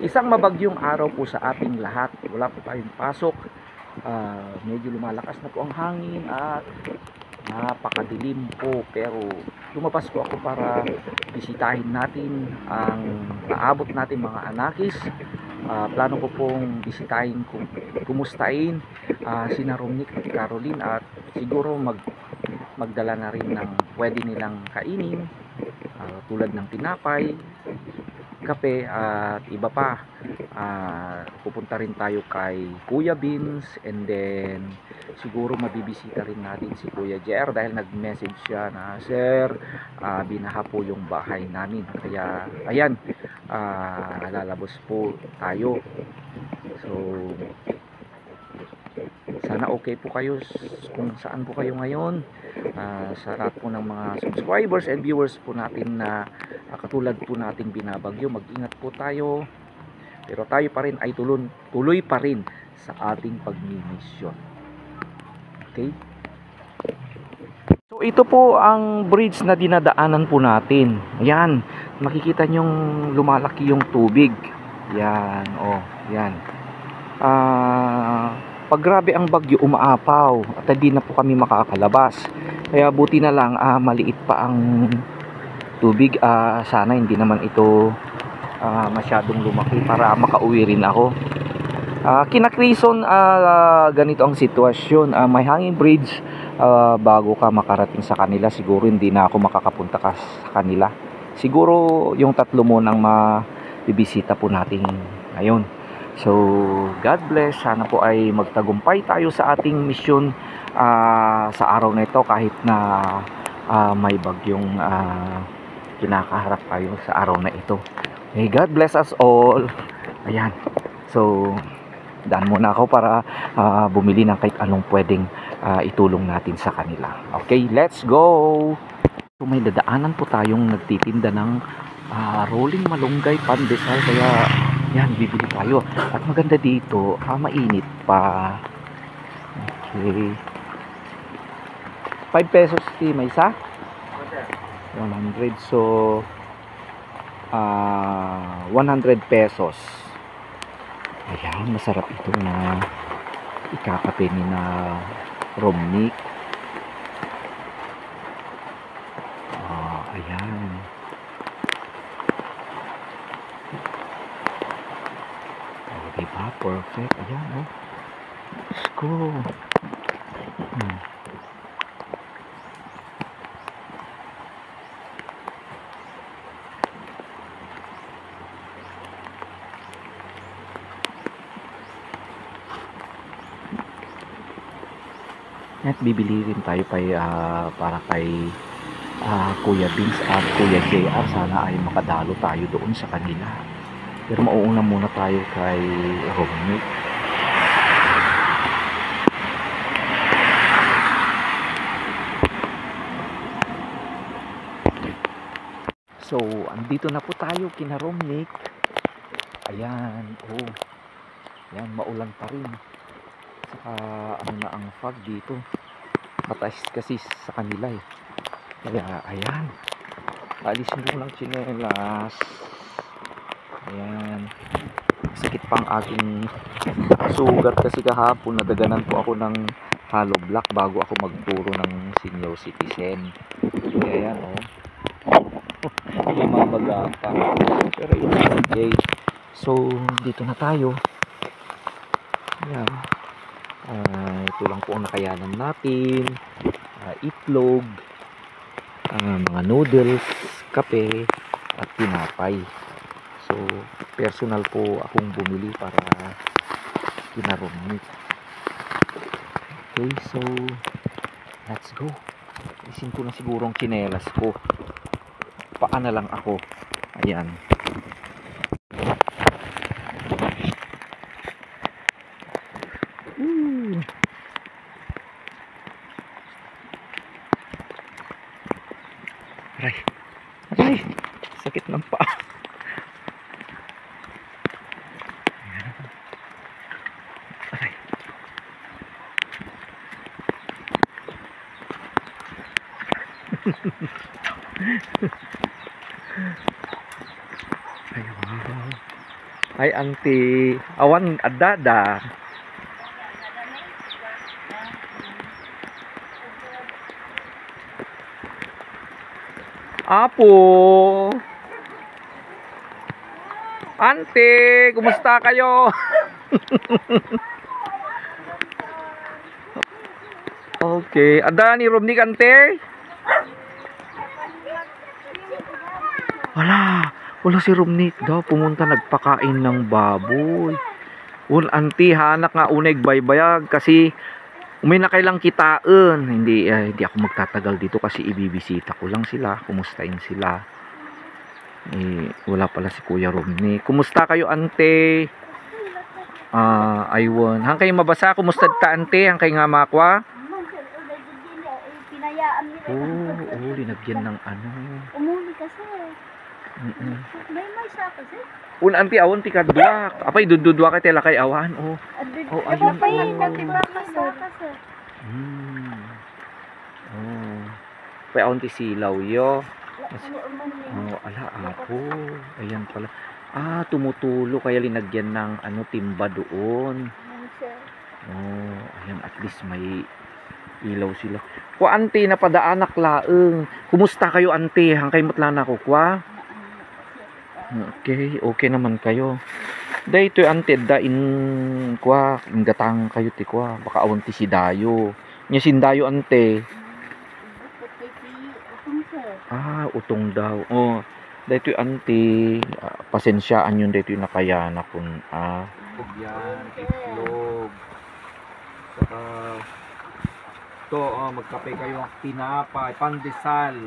Isang mabagyong araw po sa ating lahat. Wala po tayong pasok. Medyo lumalakas na po ang hangin at napakadilim po. Pero lumabas po ako para bisitahin natin ang naabot natin mga anakis. Plano ko pong bisitahin, kumustain sina Romnick at Caroline, at siguro magdala na rin ng pwede nilang kainin, tulad ng tinapay, kape at iba pa. Pupunta rin tayo kay Kuya Beans, and then siguro mabibisita rin natin si Kuya JR dahil nag-message siya na, "Sir, binaha po yung bahay namin." Kaya ayan, lalabos po tayo. So sana okay po kayo kung saan po kayo ngayon. Sa lahat po ng mga subscribers and viewers po natin na katulad po nating binabagyo, mag-ingat po tayo. Pero tayo pa rin ay tuloy pa rin sa ating pagmimisyon. Okay? So ito po ang bridge na dinadaanan po natin. Ayan, makikita nyong lumalaki yung tubig. Yan, oh, yan. Pag grabe ang bagyo, umaapaw at hindi na po kami makakalabas. Kaya buti na lang maliit pa ang tubig. Sana hindi naman ito masyadong lumaki para makauwi rin ako. Kinakrison, ganito ang sitwasyon. May hanging bridge. Bago ka makarating sa kanila, siguro hindi na ako makakapunta sa kanila. Siguro yung tatlo mo nang mabibisita po natin ngayon. So God bless. Sana po ay magtagumpay tayo sa ating misyon sa araw na ito, kahit na may bagyong kinakaharap tayo sa araw na ito. May God bless us all. Ayan. So daan muna ako para bumili ng kahit anong pwedeng itulong natin sa kanila. Okay, let's go. So may dadaanan po tayong nagtitinda ng rolling malunggay pandesal, kaya yan, bibili tayo. At maganda dito, mainit pa. Okay, 5 pesos may isa, 100. So 100 pesos. Ayan, masarap ito na ikakape ni na Romnick. Ayan. Diba? Perfect. Ayan, oh. Let's go. At bibili rin tayo para kay Kuya Beans at Kuya JR. Sana ay makadalo tayo doon sa kanila. Pero mauuna muna tayo kay Romnick. So andito na po tayo kina Romnick. Ayan, oh. Ayan, maulan pa rin. Saka ano na ang fog dito, mataas kasi sa kanila eh. Kaya ayan, alisin ko lang tsinelas. Ayan, sakit pang aking sugat kasi kahapon nadaganan po ako ng hollow block bago ako magturo ng senior citizen. Kaya ayan, oh. Mamaga pa, pero yun, okay. So dito na tayo. Ayan. Ito lang po ang nakayanan natin. Itlog, mga noodles, kape at tinapay. So personal po akong bumili para kinaromit. Okay, so let's go. Isin ko na siguro ang tsinelas ko. Paa na lang ako. Ayan. Aray, aray, sakit ng paa. Aray. Ay, wow. Ay, auntie. Awan, adada. Apo. Ante, kumusta kayo? Okay. Ada ni Romnick, ante? Wala si Romnick daw. Pumunta nagpakain ng baboy. Ante, hanak nga uneg baybayag kasi may nakailang kitaan. Hindi ako magtatagal dito kasi ibibisita ko lang sila. Kumustahin sila. Wala pala si Kuya Romnick. Kumusta kayo, ante? Aywan. Hang kayo mabasa. Kumusta ta, ante? Hang kayo nga makwa? Linagyan ng ano. Umuli kasi. May sa kasi. Ante, awan ti kadwa. Apay, dududwa ka tela kay awan. Ayun. Pay awan ti silaw yo. Ala, apo. Ayan pala. Tumutulo kaya linagyan ng timba doon. Ayan, at least may ilaw sila. Kwa, ante, napadaanak laeng. Kumusta kayo, ante? Hangkay motlana ko, kwa? Okay naman kayo. Dahito, ante, kwa, ingatang kayo, ti, kwa. Baka awan ti si Dayo. Nya sindayo, ante. Utong daw. Dahito, ante, pasensyaan yun, dahito yung nakayana kung, yan, itlog. Saka, magkape kayo ang tinapay, pandesal.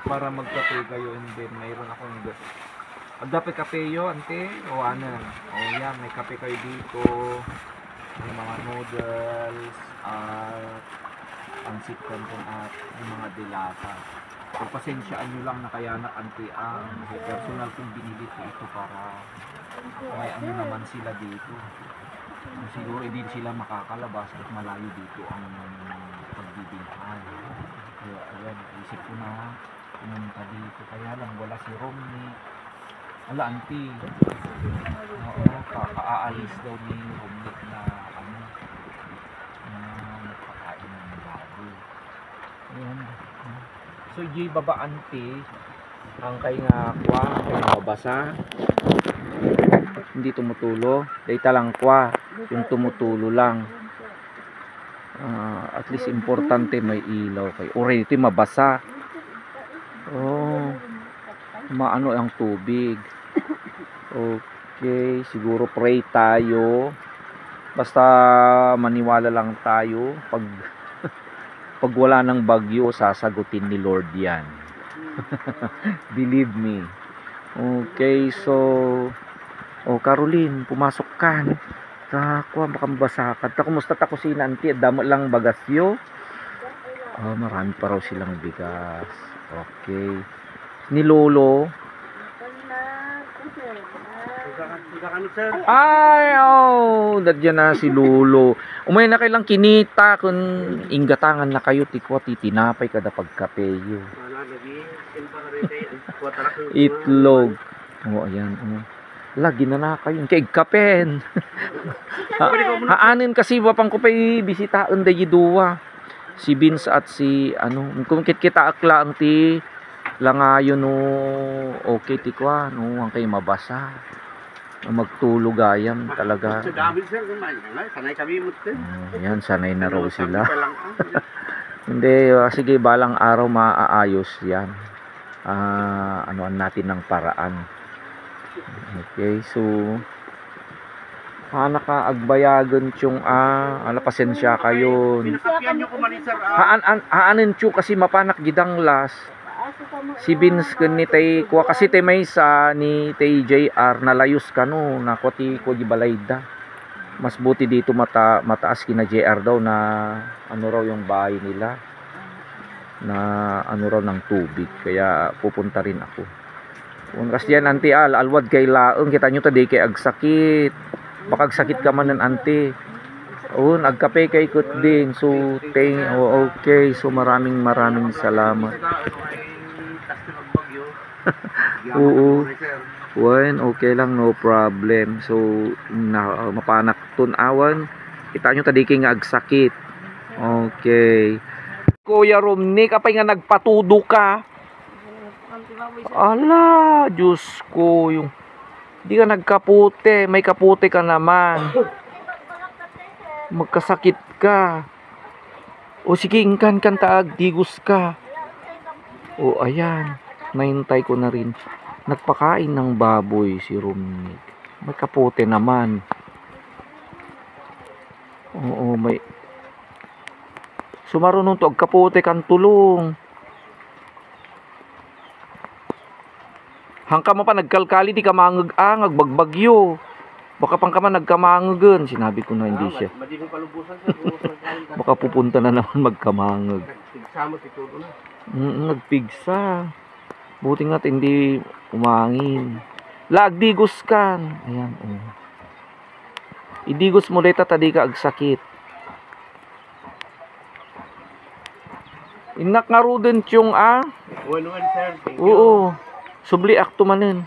Para magkape kayo, and then mayroon akong dapat kape yo, ante. Yan, may kape kayo dito. May mga noodles at pansit canton at may mga dilata. Pagpasensyaan nyo lang na kaya na, ante, ang personal kong binili ko ito para may naman sila dito. Siguro hindi sila makakalabas at malayo dito ang pagbibilhan. Kaya ayan, isip ko na pumunta dito. Kaya lang wala si Romnick. Ala, auntie. Kakaalis daw ni Romnick na nagpakain ng baboy. Ayan. So, yung baba, auntie, ang kay nga kwa, ang kay mabasa. Hindi tumutulo. Data lang kwa, yung tumutulo lang. At least importante may ilaw kayo. Already ito mabasa. Maano ang tubig. Okay, siguro pray tayo. Basta maniwala lang tayo. Pag wala ng bagyo, sasagutin ni Lord yan. Believe me. Okay, so Caroline, pumasok ka. Baka mabasa ka. Kumusta ta kusina, auntie? Damo lang bagasyo. Marami pa raw silang bigas. Okay. Ni Lolo. Dadyan na si Lolo. Umay na kailang kinita kung inggatangan na kayo, tikwa, titinapay kada pagkapeyo. Itlog. Ayan. Lagi na kayo. Kaig kapen. Haanin kasi wapang ko pa'y bisitaan dahi duwa. Si Vince at si kung kita akla ang ti langayon okay ti kwa ang kay mabasa. Magtulog ayam talaga. Sanay kami mutin. Yan, sanay na raw sila. Hindi, sige, balang araw maaayos yan. Natin ng paraan. Okay, so nakaagbayagan tiyong pasensya kayo. Haanin tiyo kasi mapanak gidang las. Si Vince ni tay kuha kasi tay may sa ni tay JR nalayos kano na kwati ko gibalayda. Mas buti dito mataas kina JR daw na raw yung bahay nila. Na raw ng tubig kaya pupunta rin ako. Kasi yan, auntie, alwad kay laong kita nyo taday kay agsakit. Baka agsakit ka man ng auntie. Agkape kay kot din. So, okay. So, maraming salamat. Oo. Wen, okay lang, no problem. So, mapanak awan. Kita nyo tadi nga agsakit. Okay. Kuya Romney, kapay nga nagpatudo ka. Ala, Diyos ko, yung di ka nagkapute, may kapute ka naman. Magkasakit ka. O sige, ingkan taag, digos ka. O ayan, nahintay ko na rin. Nagpakain ng baboy si Romney. May kapute naman. Oo, may sumarunong to, agkapute kan tulong. Hangka mo pa nagkalkali, di ka mangag-angag, bagbagyo. Baka pang ka man nagkamangagan. Sinabi ko na hindi siya. Baka pupunta na naman magkamangag. Nagpigsa. Buti nga't hindi umangin. Lagdigos kan. Ayan, oh. Idigos mo dito, tadi ka agsakit. Inak nga rudent yung Oo. Subli akto manin.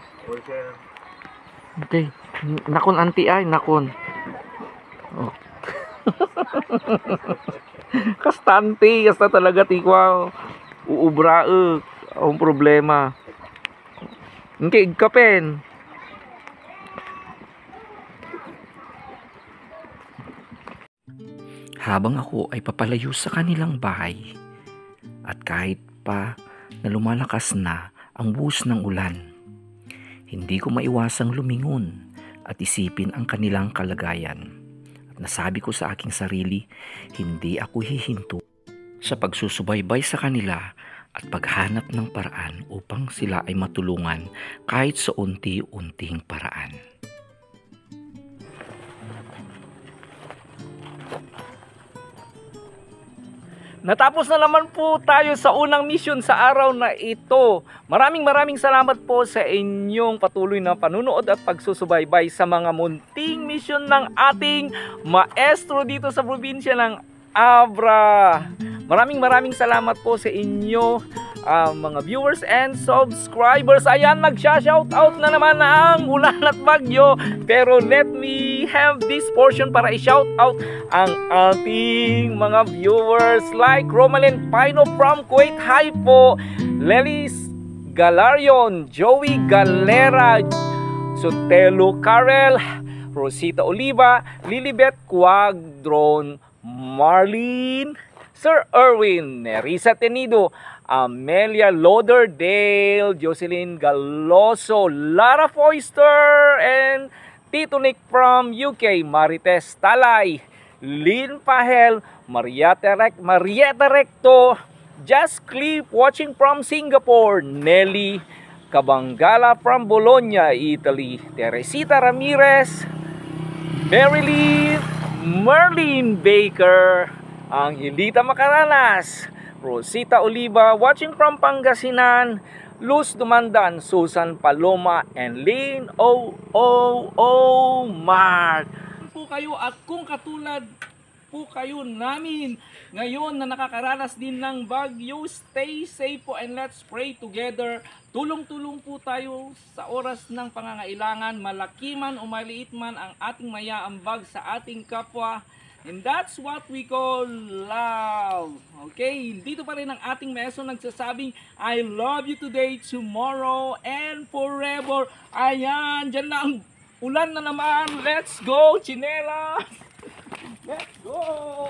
Okay. Nakon anti ay, nakon. Oh. Kastante, kasta talaga tikwa. Uubra ang problema. Ngke kapen. Habang ako ay papalayo sa kanilang bahay, at kahit pa na lumalakas na ang buhos ng ulan, hindi ko maiwasang lumingon at isipin ang kanilang kalagayan. At nasabi ko sa aking sarili, hindi ako hihinto sa pagsusubaybay sa kanila at paghanap ng paraan upang sila ay matulungan kahit sa unti-unting paraan. Natapos na naman po tayo sa unang mission sa araw na ito. Maraming salamat po sa inyong patuloy na panunood at pagsusubaybay sa mga munting mission ng ating maestro dito sa probinsya ng Abra. Maraming salamat po sa inyo mga viewers and subscribers. Ayan, nagsha-shoutout na naman ang ulan at bagyo. Pero let me have this portion para i-shoutout ang ating mga viewers like Romalyn Pino from Kuwait. Hi po. Lelis Galarion, Joey Galera, Sotelo Karel, Rosita Oliva, Lilibet Quadron, Marlene, Sir Erwin, Nerissa Tenido, Amelia Lauderdale, Jocelyn Galoso, Lara Foister, and Tito Nick from UK, Marites Talay, Lynn Pahel, Marietta Recto, Just Clip watching from Singapore, Nelly Kabangala from Bologna, Italy, Teresita Ramirez, Merlin Baker, Angelita Macaranas, Rosita Oliva watching from Pangasinan, Luz Dumandan, Susan Paloma, and Lynn Mark. Po kayo at kung katulad po kayo namin ngayon na nakakaranas din ng bagyo, stay safe po and let's pray together. Tulong-tulong po tayo sa oras ng pangangailangan, malaki man o maliit man ang ating mayaambag sa ating kapwa. And that's what we call love. Okay, dito pa rin ang ating maestro nagsasabing, I love you today, tomorrow, and forever. Ayan, dyan na ang ulan na naman. Let's go, Chinela! Let's go!